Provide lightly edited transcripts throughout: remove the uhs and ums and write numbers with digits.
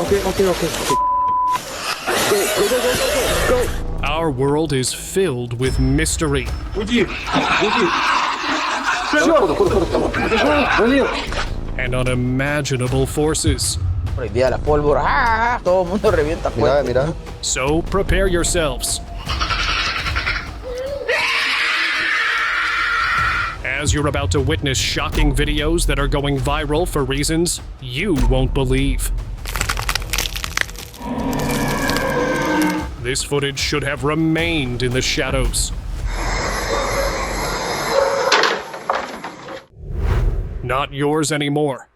Go. Our world is filled with mystery. And unimaginable forces. Prohibida la pólvora. ¡Ah! Todo el mundo revienta fuego. Mira. So prepare yourselves. As you're about to witness shocking videos that are going viral for reasons you won't believe. This footage should have remained in the shadows. Not yours anymore.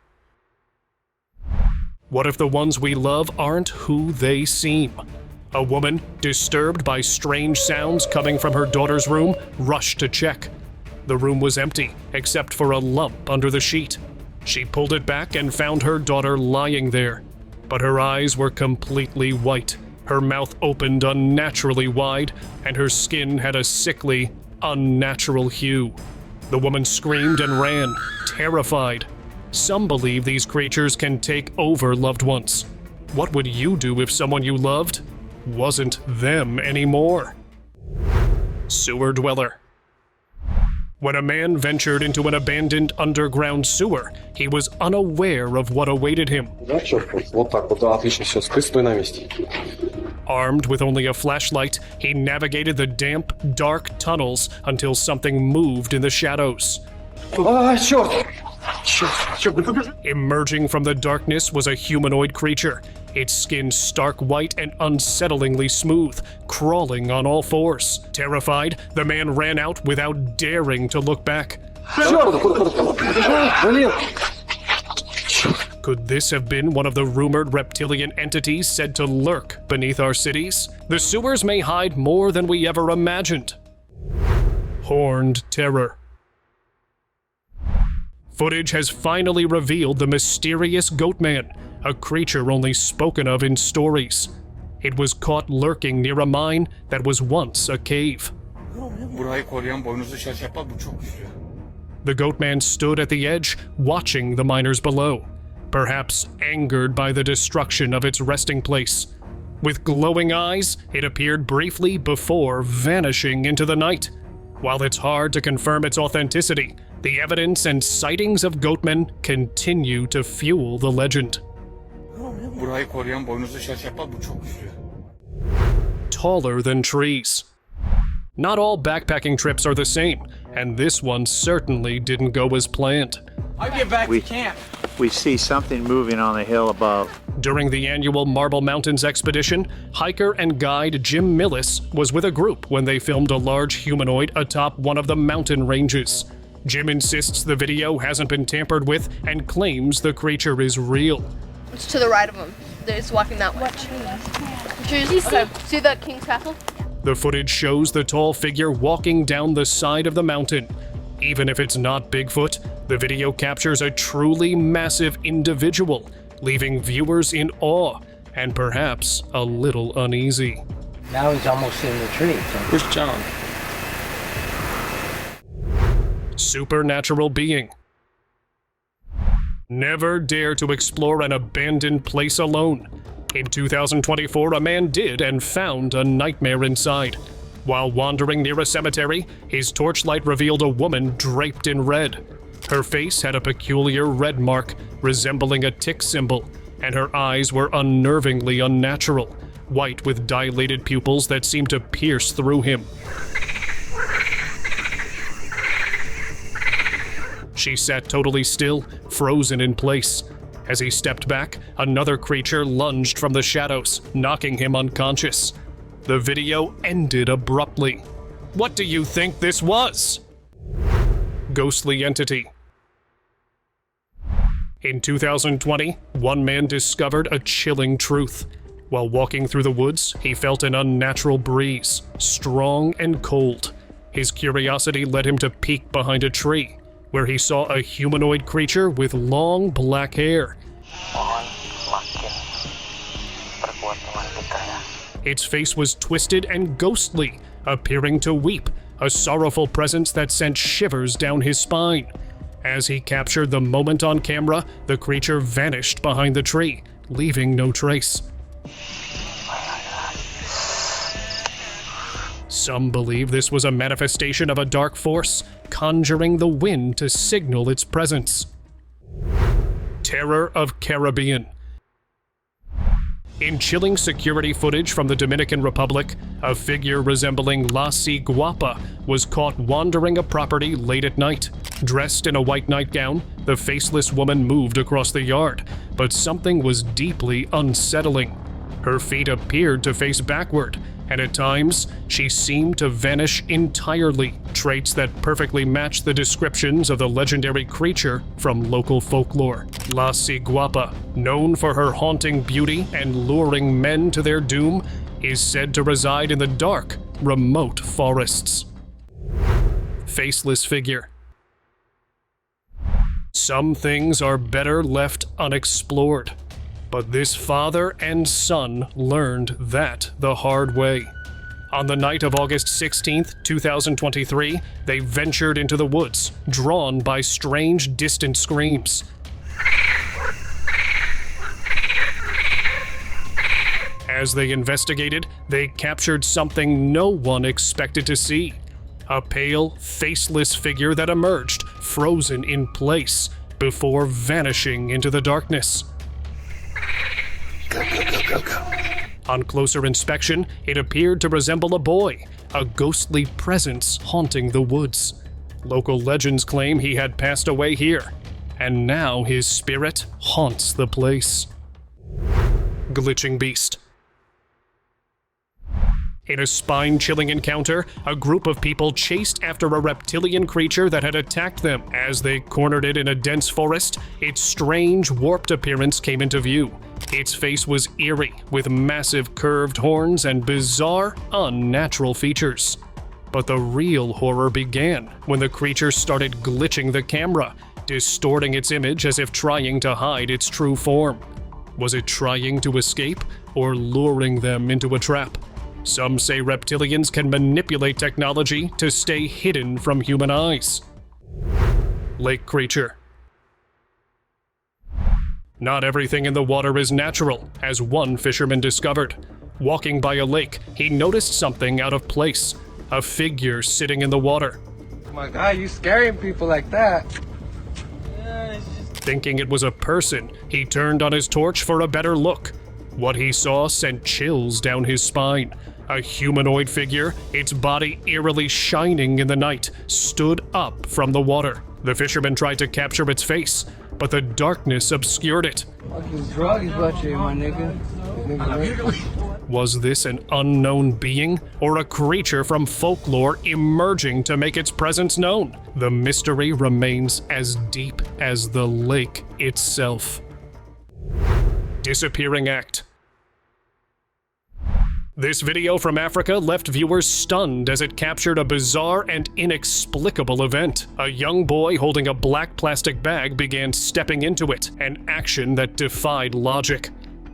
What if the ones we love aren't who they seem? A woman, disturbed by strange sounds coming from her daughter's room, rushed to check. The room was empty, except for a lump under the sheet. She pulled it back and found her daughter lying there. But her eyes were completely white. Her mouth opened unnaturally wide, and her skin had a sickly, unnatural hue. The woman screamed and ran, terrified. Some believe these creatures can take over loved ones. What would you do if someone you loved wasn't them anymore? Sewer dweller. When a man ventured into an abandoned underground sewer, he was unaware of what awaited him. Armed with only a flashlight, he navigated the damp, dark tunnels until something moved in the shadows. Emerging from the darkness was a humanoid creature, its skin stark white and unsettlingly smooth, crawling on all fours. Terrified, the man ran out without daring to look back. Could this have been one of the rumored reptilian entities said to lurk beneath our cities? The sewers may hide more than we ever imagined. Horned terror. Footage has finally revealed the mysterious Goatman, a creature only spoken of in stories. It was caught lurking near a mine that was once a cave. The Goatman stood at the edge, watching the miners below, perhaps angered by the destruction of its resting place. With glowing eyes, it appeared briefly before vanishing into the night. While it's hard to confirm its authenticity, the evidence and sightings of Goatman continue to fuel the legend. Taller than trees. Not all backpacking trips are the same, and this one certainly didn't go as planned. I'll get back to camp. We see something moving on the hill above. During the annual Marble Mountains expedition, hiker and guide Jim Millis was with a group when they filmed a large humanoid atop one of the mountain ranges. Jim insists the video hasn't been tampered with and claims the creature is real. It's to the right of him. It's walking that way. Trees? Okay. See that King's Castle? The footage shows the tall figure walking down the side of the mountain. Even if it's not Bigfoot, the video captures a truly massive individual, leaving viewers in awe and perhaps a little uneasy. Now he's almost in the tree. Where's John? Supernatural being. Never dare to explore an abandoned place alone. In 2024, a man did and found a nightmare inside. While wandering near a cemetery, his torchlight revealed a woman draped in red. Her face had a peculiar red mark, resembling a tick symbol, and her eyes were unnervingly unnatural, white with dilated pupils that seemed to pierce through him. She sat totally still, frozen in place. As he stepped back, another creature lunged from the shadows, knocking him unconscious. The video ended abruptly. What do you think this was? Ghostly entity. In 2020, one man discovered a chilling truth. While walking through the woods, he felt an unnatural breeze, strong and cold. His curiosity led him to peek behind a tree, where he saw a humanoid creature with long black hair. Its face was twisted and ghostly, appearing to weep, a sorrowful presence that sent shivers down his spine. As he captured the moment on camera, the creature vanished behind the tree, leaving no trace. Some believe this was a manifestation of a dark force, conjuring the wind to signal its presence. Terror of Caribbean. In chilling security footage from the Dominican Republic, a figure resembling La Ciguapa was caught wandering a property late at night. Dressed in a white nightgown, the faceless woman moved across the yard, but something was deeply unsettling. Her feet appeared to face backward, and at times, she seemed to vanish entirely, traits that perfectly match the descriptions of the legendary creature from local folklore. La Ciguapa, known for her haunting beauty and luring men to their doom, is said to reside in the dark, remote forests. Faceless Figure. Some things are better left unexplored. But this father and son learned that the hard way. On the night of August 16th, 2023, they ventured into the woods, drawn by strange, distant screams. As they investigated, they captured something no one expected to see. A pale, faceless figure that emerged, frozen in place, before vanishing into the darkness. On closer inspection, it appeared to resemble a boy, a ghostly presence haunting the woods. Local legends claim he had passed away here, and now his spirit haunts the place. Glitching Beast. In a spine-chilling encounter, a group of people chased after a reptilian creature that had attacked them. As they cornered it in a dense forest, its strange, warped appearance came into view. Its face was eerie, with massive curved horns and bizarre, unnatural features. But the real horror began when the creature started glitching the camera, distorting its image as if trying to hide its true form. Was it trying to escape, or luring them into a trap? Some say reptilians can manipulate technology to stay hidden from human eyes. Lake Creature. Not everything in the water is natural, as one fisherman discovered. Walking by a lake, he noticed something out of place. A figure sitting in the water. Oh my God, you scaring people like that. Thinking it was a person, he turned on his torch for a better look. What he saw sent chills down his spine. A humanoid figure, its body eerily shining in the night, stood up from the water. The fisherman tried to capture its face, but the darkness obscured it. Was this an unknown being, or a creature from folklore emerging to make its presence known? The mystery remains as deep as the lake itself. Disappearing Act. This video from Africa left viewers stunned as it captured a bizarre and inexplicable event. A young boy holding a black plastic bag began stepping into it, an action that defied logic.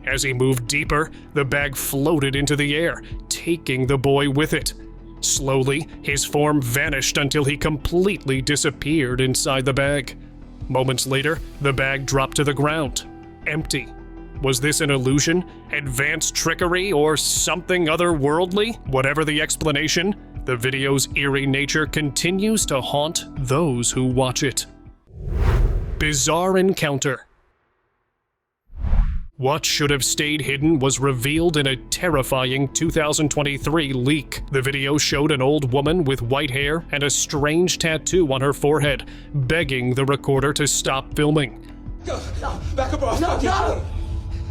As he moved deeper, the bag floated into the air, taking the boy with it. Slowly, his form vanished until he completely disappeared inside the bag. Moments later, the bag dropped to the ground, empty. Was this an illusion, advanced trickery, or something otherworldly? Whatever the explanation, the video's eerie nature continues to haunt those who watch it. Bizarre Encounter. What should have stayed hidden was revealed in a terrifying 2023 leak. The video showed an old woman with white hair and a strange tattoo on her forehead, begging the recorder to stop filming. Back up off. No!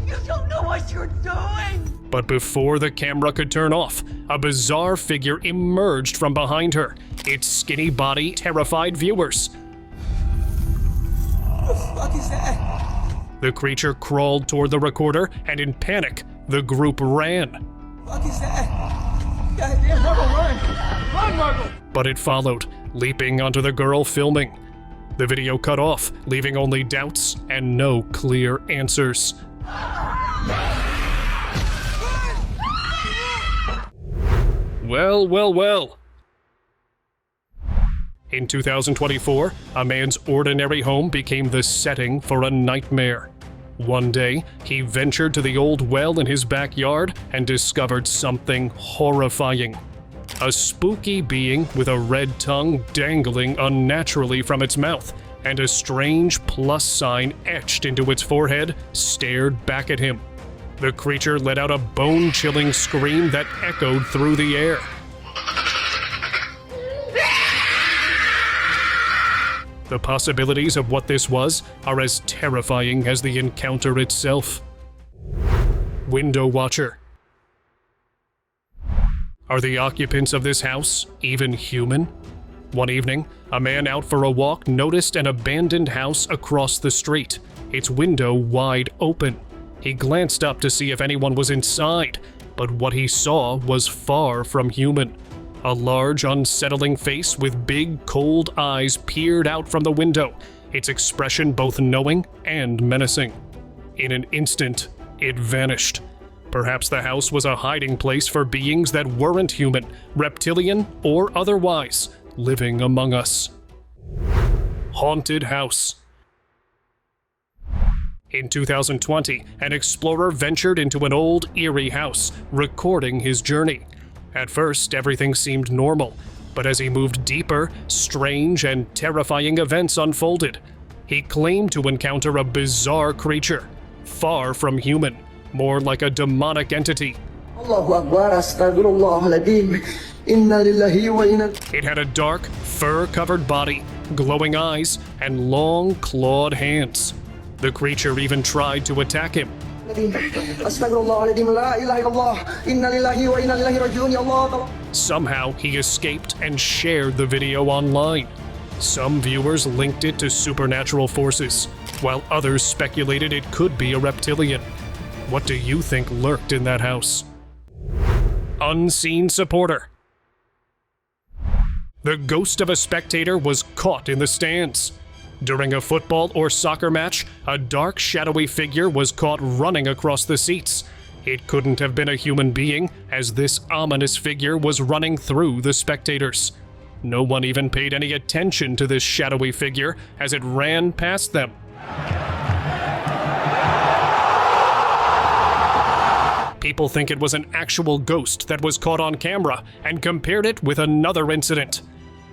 You don't know what you're doing! But before the camera could turn off, a bizarre figure emerged from behind her. Its skinny body terrified viewers. What the fuck is that? The creature crawled toward the recorder, and in panic, the group ran. What the fuck is that? Goddamn, Margot, run! Run, Margot! But it followed, leaping onto the girl filming. The video cut off, leaving only doubts and no clear answers. Well. In 2024, a man's ordinary home became the setting for a nightmare. One day, he ventured to the old well in his backyard and discovered something horrifying. A spooky being with a red tongue dangling unnaturally from its mouth, and a strange plus sign etched into its forehead stared back at him. The creature let out a bone-chilling scream that echoed through the air. The possibilities of what this was are as terrifying as the encounter itself. Window Watcher. Are the occupants of this house even human? One evening, a man out for a walk noticed an abandoned house across the street, its window wide open. He glanced up to see if anyone was inside, but what he saw was far from human. A large, unsettling face with big, cold eyes peered out from the window, its expression both knowing and menacing. In an instant, it vanished. Perhaps the house was a hiding place for beings that weren't human, reptilian, or otherwise, living among us. Haunted House. In 2020, an explorer ventured into an old, eerie house, recording his journey. At first, everything seemed normal, but as he moved deeper, strange and terrifying events unfolded. He claimed to encounter a bizarre creature, far from human, more like a demonic entity. It had a dark, fur-covered body, glowing eyes, and long, clawed hands. The creature even tried to attack him. Somehow, he escaped and shared the video online. Some viewers linked it to supernatural forces, while others speculated it could be a reptilian. What do you think lurked in that house? Unseen Supporter. The ghost of a spectator was caught in the stands. During a football or soccer match, a dark, shadowy figure was caught running across the seats. It couldn't have been a human being, as this ominous figure was running through the spectators. No one even paid any attention to this shadowy figure as it ran past them. People think it was an actual ghost that was caught on camera and compared it with another incident,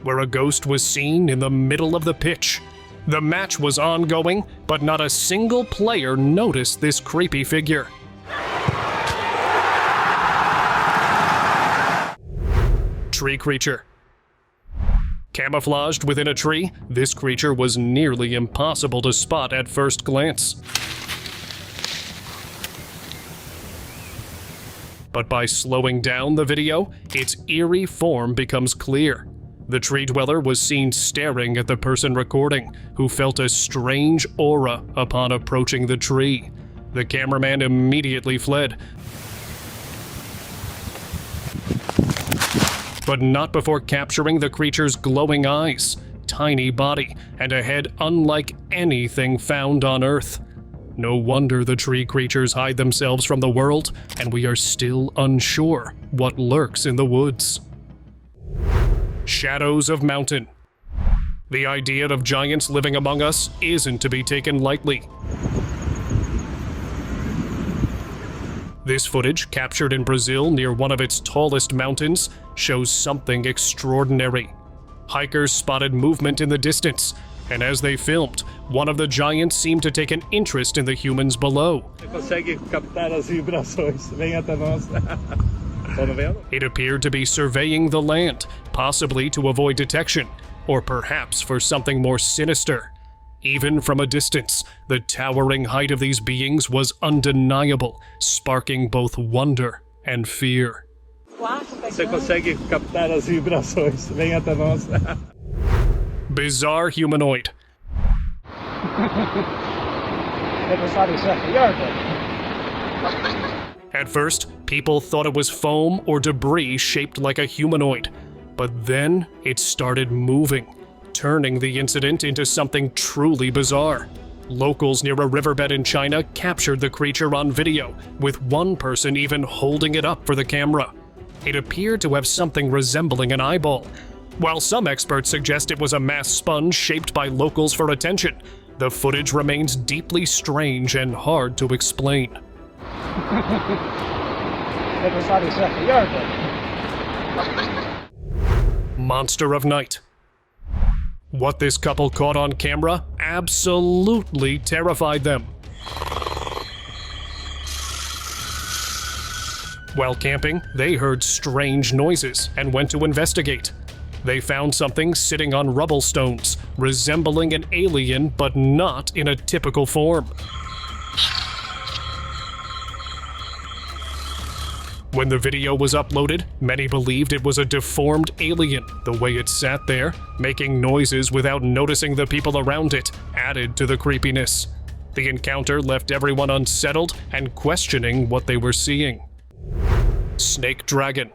where a ghost was seen in the middle of the pitch. The match was ongoing, but not a single player noticed this creepy figure. Tree Creature. Camouflaged within a tree, this creature was nearly impossible to spot at first glance. But by slowing down the video, its eerie form becomes clear. The tree dweller was seen staring at the person recording, who felt a strange aura upon approaching the tree. The cameraman immediately fled, but not before capturing the creature's glowing eyes, tiny body, and a head unlike anything found on Earth. No wonder the tree creatures hide themselves from the world, and we are still unsure what lurks in the woods. Shadows of Mountain. The idea of giants living among us isn't to be taken lightly. This footage, captured in Brazil near one of its tallest mountains, shows something extraordinary. Hikers spotted movement in the distance, and as they filmed, one of the giants seemed to take an interest in the humans below. It appeared to be surveying the land, possibly to avoid detection, or perhaps for something more sinister. Even from a distance, the towering height of these beings was undeniable, sparking both wonder and fear. Bizarre Humanoid. At first, people thought it was foam or debris shaped like a humanoid, but then it started moving, turning the incident into something truly bizarre. Locals near a riverbed in China captured the creature on video, with one person even holding it up for the camera. It appeared to have something resembling an eyeball. While some experts suggest it was a mass sponge shaped by locals for attention, The footage remains deeply strange and hard to explain. Monster of Night. What this couple caught on camera absolutely terrified them. While camping, they heard strange noises and went to investigate. They found something sitting on rubble stones, resembling an alien but not in a typical form. When the video was uploaded, many believed it was a deformed alien. The way it sat there, making noises without noticing the people around it, added to the creepiness. The encounter left everyone unsettled and questioning what they were seeing. Snake Dragon.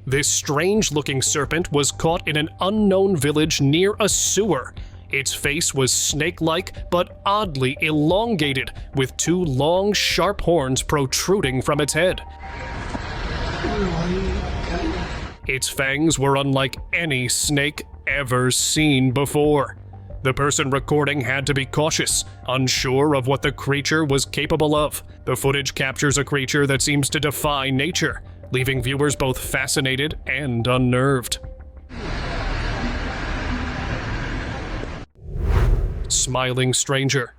This strange-looking serpent was caught in an unknown village near a sewer. Its face was snake-like but oddly elongated, with two long, sharp horns protruding from its head. Its fangs were unlike any snake ever seen before. The person recording had to be cautious, unsure of what the creature was capable of. The footage captures a creature that seems to defy nature, leaving viewers both fascinated and unnerved. Smiling Stranger.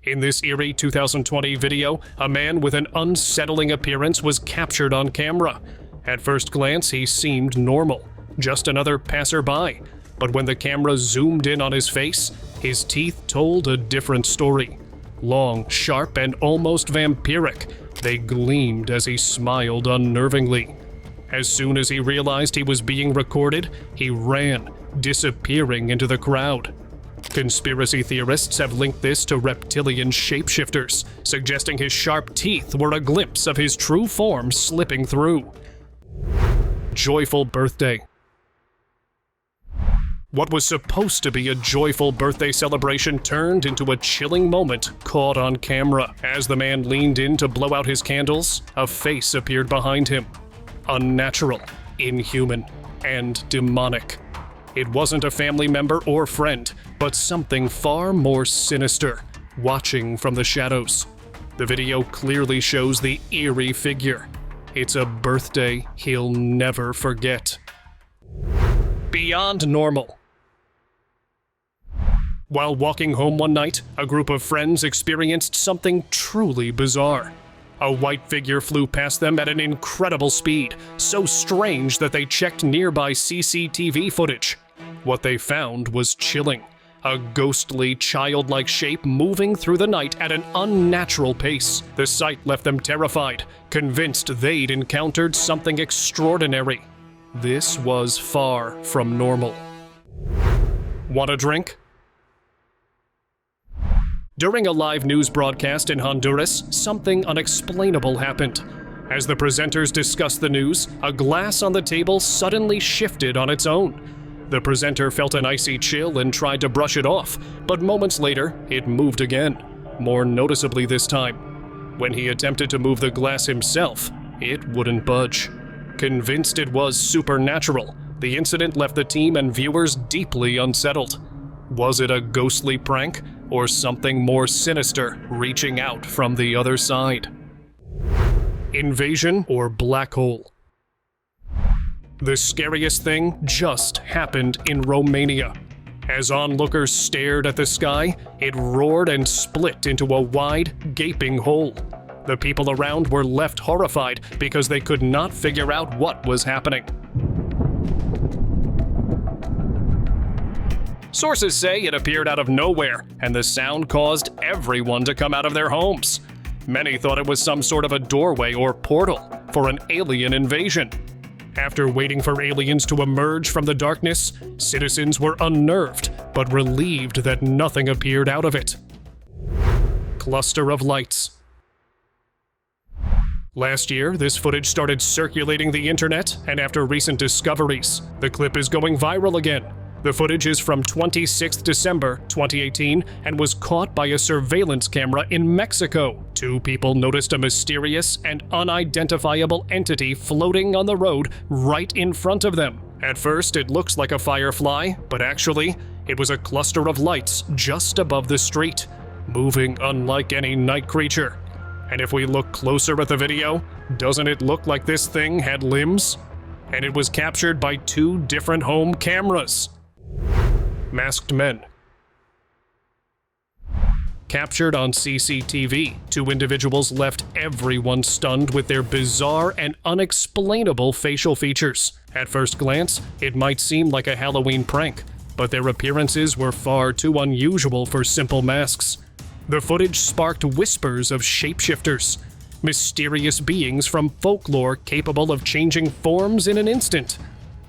In this eerie 2020 video, a man with an unsettling appearance was captured on camera. At first glance, he seemed normal, just another passerby. But when the camera zoomed in on his face, his teeth told a different story. Long, sharp, and almost vampiric, they gleamed as he smiled unnervingly. As soon as he realized he was being recorded, he ran, disappearing into the crowd. Conspiracy theorists have linked this to reptilian shapeshifters, suggesting his sharp teeth were a glimpse of his true form slipping through. Joyful Birthday. What was supposed to be a joyful birthday celebration turned into a chilling moment caught on camera. As the man leaned in to blow out his candles, a face appeared behind him. Unnatural, inhuman, and demonic. It wasn't a family member or friend, but something far more sinister, watching from the shadows. The video clearly shows the eerie figure. It's a birthday he'll never forget. Beyond Normal. While walking home one night, a group of friends experienced something truly bizarre. A white figure flew past them at an incredible speed, so strange that they checked nearby CCTV footage. What they found was chilling. A ghostly, childlike shape moving through the night at an unnatural pace. The sight left them terrified, convinced they'd encountered something extraordinary. This was far from normal. Want a drink? During a live news broadcast in Honduras, something unexplainable happened. As the presenters discussed the news, a glass on the table suddenly shifted on its own. The presenter felt an icy chill and tried to brush it off, but moments later, it moved again, more noticeably this time. When he attempted to move the glass himself, it wouldn't budge. Convinced it was supernatural, the incident left the team and viewers deeply unsettled. Was it a ghostly prank, or something more sinister reaching out from the other side? Invasion or black hole? The scariest thing just happened in Romania. As onlookers stared at the sky, it roared and split into a wide, gaping hole. The people around were left horrified because they could not figure out what was happening. Sources say it appeared out of nowhere, and the sound caused everyone to come out of their homes. Many thought it was some sort of a doorway or portal for an alien invasion. After waiting for aliens to emerge from the darkness, citizens were unnerved, but relieved that nothing appeared out of it. Cluster of lights. Last year, this footage started circulating the internet, and after recent discoveries, the clip is going viral again. The footage is from 26th December 2018 and was caught by a surveillance camera in Mexico. Two people noticed a mysterious and unidentifiable entity floating on the road right in front of them. At first, it looks like a firefly, but actually, it was a cluster of lights just above the street, moving unlike any night creature. And if we look closer at the video, doesn't it look like this thing had limbs? And it was captured by 2 different home cameras. Masked men. Captured on CCTV, 2 individuals left everyone stunned with their bizarre and unexplainable facial features. At first glance, it might seem like a Halloween prank, but their appearances were far too unusual for simple masks. The footage sparked whispers of shapeshifters, mysterious beings from folklore capable of changing forms in an instant.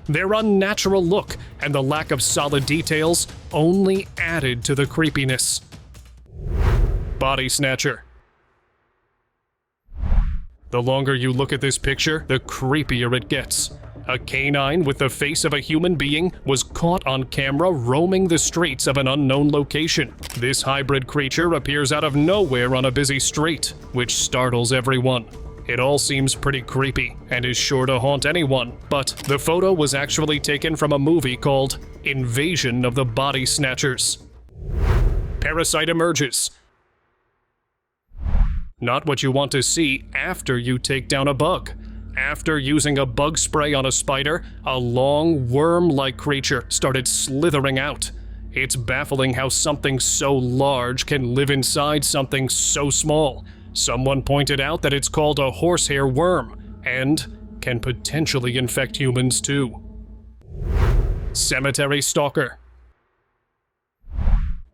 Their unnatural look and the lack of solid details only added to the creepiness. Body Snatcher. The longer you look at this picture, the creepier it gets. A canine with the face of a human being was caught on camera roaming the streets of an unknown location. This hybrid creature appears out of nowhere on a busy street, which startles everyone. It all seems pretty creepy and is sure to haunt anyone, but the photo was actually taken from a movie called Invasion of the Body Snatchers. Parasite Emerges. Not what you want to see after you take down a bug. After using a bug spray on a spider, a long, worm-like creature started slithering out. It's baffling how something so large can live inside something so small. Someone pointed out that it's called a horsehair worm, and can potentially infect humans too. Cemetery Stalker.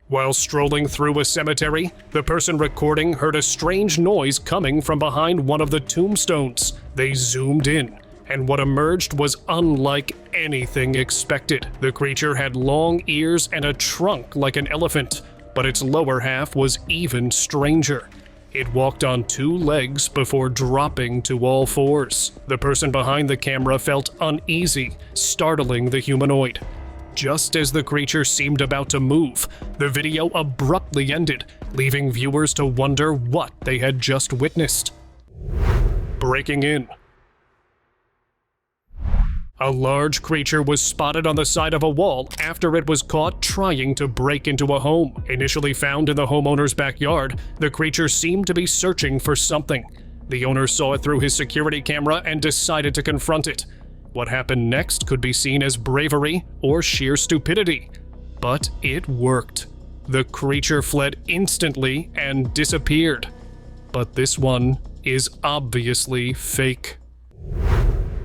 While strolling through a cemetery, the person recording heard a strange noise coming from behind one of the tombstones. They zoomed in, and what emerged was unlike anything expected. The creature had long ears and a trunk like an elephant, but its lower half was even stranger. It walked on 2 legs before dropping to all 4s. The person behind the camera felt uneasy, startling the humanoid. Just as the creature seemed about to move, the video abruptly ended, leaving viewers to wonder what they had just witnessed. Breaking in. A large creature was spotted on the side of a wall after it was caught trying to break into a home. Initially found in the homeowner's backyard, the creature seemed to be searching for something. The owner saw it through his security camera and decided to confront it. What happened next could be seen as bravery or sheer stupidity, but it worked. The creature fled instantly and disappeared. But this one is obviously fake.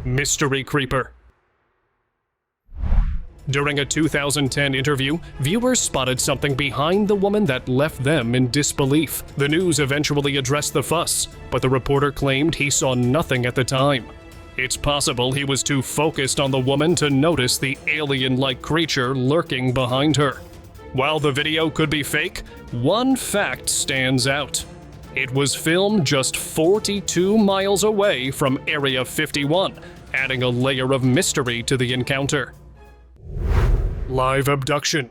Mystery Creeper. During a 2010 interview, viewers spotted something behind the woman that left them in disbelief. The news eventually addressed the fuss, but the reporter claimed he saw nothing at the time. It's possible he was too focused on the woman to notice the alien-like creature lurking behind her. While the video could be fake, one fact stands out. It was filmed just 42 miles away from Area 51, adding a layer of mystery to the encounter. Live abduction.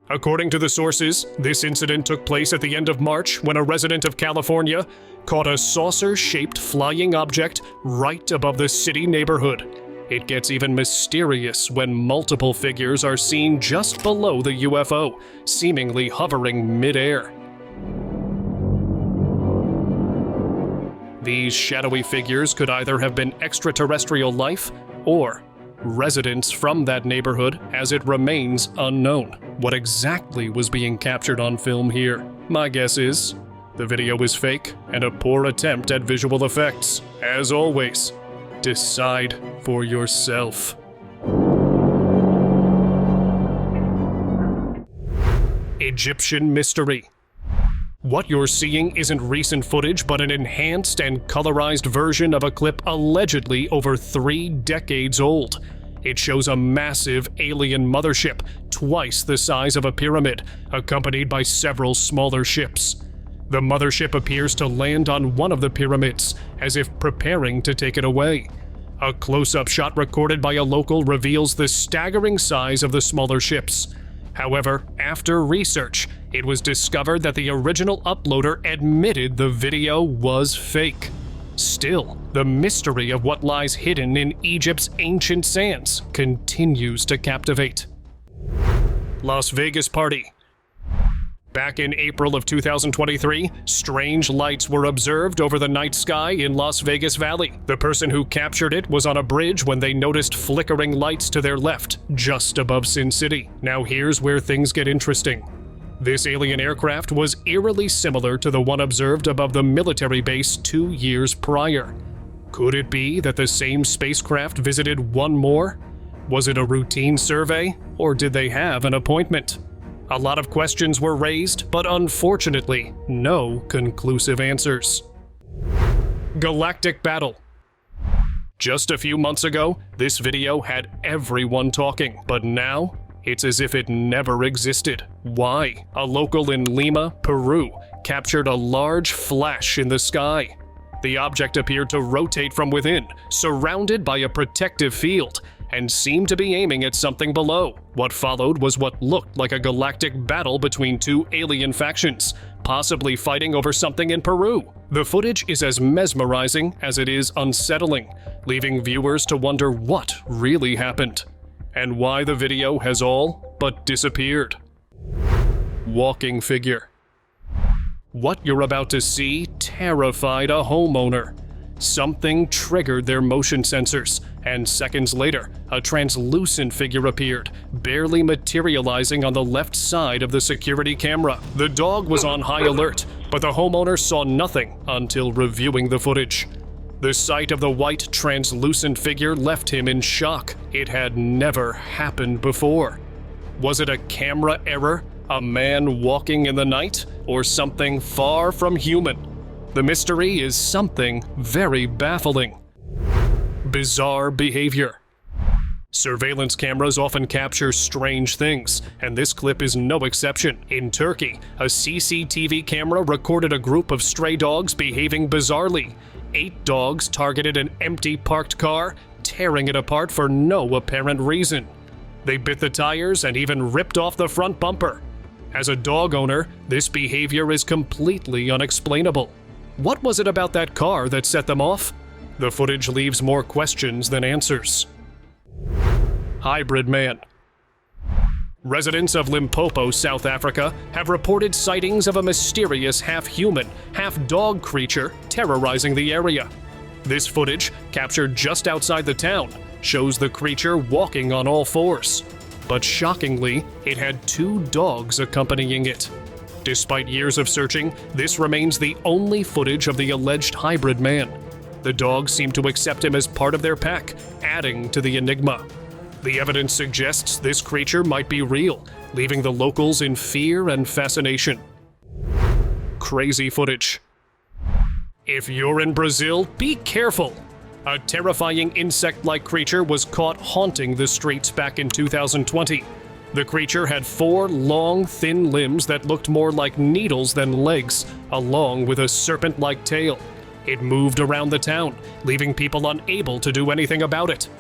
According to the sources, this incident took place at the end of March when a resident of California caught a saucer-shaped flying object right above the city neighborhood. It gets even mysterious when multiple figures are seen just below the UFO, seemingly hovering mid-air. These shadowy figures could either have been extraterrestrial life or residents from that neighborhood, as it remains unknown what exactly was being captured on film here. My guess is the video is fake and a poor attempt at visual effects. As always, decide for yourself. Egyptian Mystery. What you're seeing isn't recent footage, but an enhanced and colorized version of a clip allegedly over 3 decades old. It shows a massive alien mothership, twice the size of a pyramid, accompanied by several smaller ships. The mothership appears to land on one of the pyramids, as if preparing to take it away. A close-up shot recorded by a local reveals the staggering size of the smaller ships. However, after research, it was discovered that the original uploader admitted the video was fake. Still, the mystery of what lies hidden in Egypt's ancient sands continues to captivate. Las Vegas Party. Back in April of 2023, strange lights were observed over the night sky in Las Vegas Valley. The person who captured it was on a bridge when they noticed flickering lights to their left, just above Sin City. Now here's where things get interesting. This alien aircraft was eerily similar to the one observed above the military base 2 years prior. Could it be that the same spacecraft visited one more? Was it a routine survey, or did they have an appointment? A lot of questions were raised, but unfortunately, no conclusive answers. Galactic Battle. Just a few months ago, this video had everyone talking, but now, it's as if it never existed. Why? A local in Lima, Peru, captured a large flash in the sky. The object appeared to rotate from within, surrounded by a protective field, and seemed to be aiming at something below. What followed was what looked like a galactic battle between two alien factions, possibly fighting over something in Peru. The footage is as mesmerizing as it is unsettling, leaving viewers to wonder what really happened, and why the video has all but disappeared. Walking figure. What you're about to see terrified a homeowner. Something triggered their motion sensors, and seconds later, a translucent figure appeared, barely materializing on the left side of the security camera. The dog was on high alert, but the homeowner saw nothing until reviewing the footage. The sight of the white, translucent figure left him in shock. It had never happened before. Was it a camera error, a man walking in the night, or something far from human? The mystery is something very baffling. Bizarre behavior. Surveillance cameras often capture strange things, and this clip is no exception. In Turkey, a CCTV camera recorded a group of stray dogs behaving bizarrely. 8 dogs targeted an empty parked car, tearing it apart for no apparent reason. They bit the tires and even ripped off the front bumper. As a dog owner, this behavior is completely unexplainable. What was it about that car that set them off? The footage leaves more questions than answers. Hybrid man. Residents of Limpopo, South Africa, have reported sightings of a mysterious half-human, half-dog creature terrorizing the area. This footage, captured just outside the town, shows the creature walking on all fours. But shockingly, it had 2 dogs accompanying it. Despite years of searching, this remains the only footage of the alleged hybrid man. The dogs seem to accept him as part of their pack, adding to the enigma. The evidence suggests this creature might be real, leaving the locals in fear and fascination. Crazy footage. If you're in Brazil, be careful! A terrifying insect-like creature was caught haunting the streets back in 2020. The creature had 4 long, thin limbs that looked more like needles than legs, along with a serpent-like tail. It moved around the town, leaving people unable to do anything about it.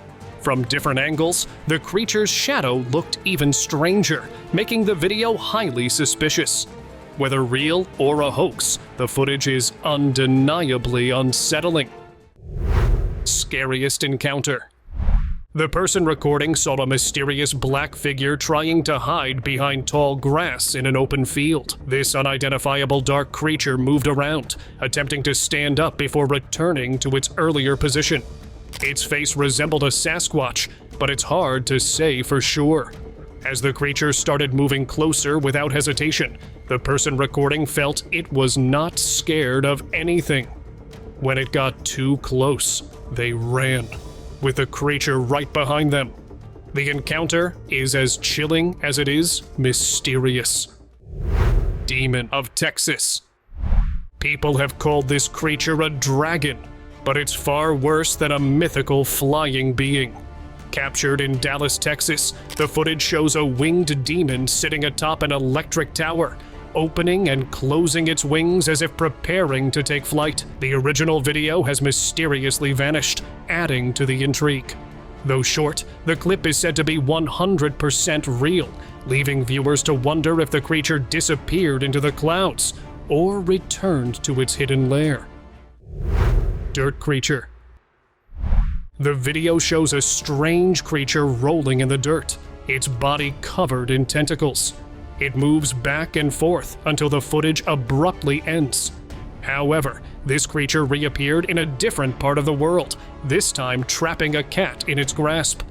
From different angles, the creature's shadow looked even stranger, making the video highly suspicious. Whether real or a hoax, the footage is undeniably unsettling. Scariest Encounter. The person recording saw a mysterious black figure trying to hide behind tall grass in an open field. This unidentifiable dark creature moved around, attempting to stand up before returning to its earlier position. Its face resembled a Sasquatch, but it's hard to say for sure. As the creature started moving closer without hesitation, the person recording felt it was not scared of anything. When it got too close, they ran, with the creature right behind them. The encounter is as chilling as it is mysterious. Demon of Texas. People have called this creature a dragon, but it's far worse than a mythical flying being. Captured in Dallas, Texas, the footage shows a winged demon sitting atop an electric tower, opening and closing its wings as if preparing to take flight. The original video has mysteriously vanished, adding to the intrigue. Though short, the clip is said to be 100% real, leaving viewers to wonder if the creature disappeared into the clouds or returned to its hidden lair. dirt creature. The video shows a strange creature rolling in the dirt, its body covered in tentacles. It moves back and forth until the footage abruptly ends. However, this creature reappeared in a different part of the world, this time trapping a cat in its grasp.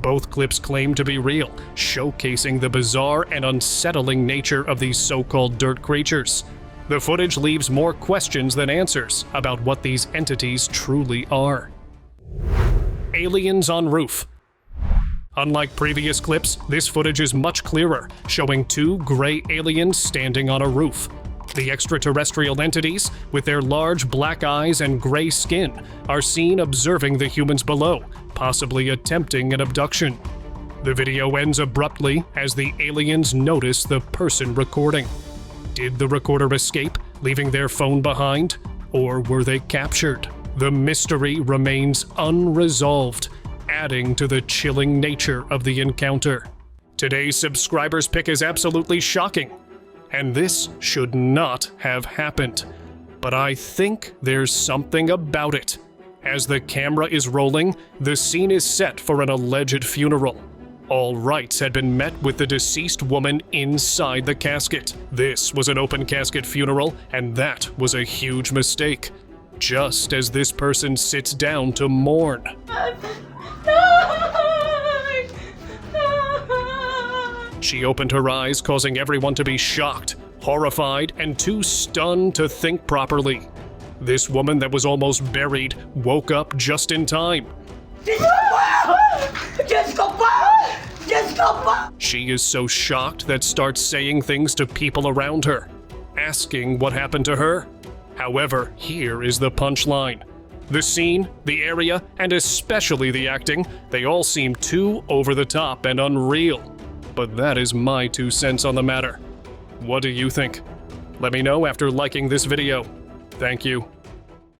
Both clips claim to be real, showcasing the bizarre and unsettling nature of these so-called dirt creatures. The footage leaves more questions than answers about what these entities truly are. Aliens on roof. Unlike previous clips, this footage is much clearer, showing two gray aliens standing on a roof. The extraterrestrial entities, with their large black eyes and gray skin, are seen observing the humans below, possibly attempting an abduction. The video ends abruptly as the aliens notice the person recording. Did the recorder escape, leaving their phone behind, or were they captured? The mystery remains unresolved, adding to the chilling nature of the encounter. Today's subscribers' pick is absolutely shocking, and this should not have happened. But I think there's something about it. As the camera is rolling, the scene is set for an alleged funeral. All rites had been met with the deceased woman inside the casket. This was an open casket funeral, and that was a huge mistake. Just as this person sits down to mourn. She opened her eyes, causing everyone to be shocked, horrified, and too stunned to think properly. This woman that was almost buried woke up just in time. She is so shocked that starts saying things to people around her, asking what happened to her. However, here is the punchline. The scene, the area, and especially the acting, they all seem too over the top and unreal. But that is my 2 cents on the matter. What do you think? Let me know after liking this video. Thank you.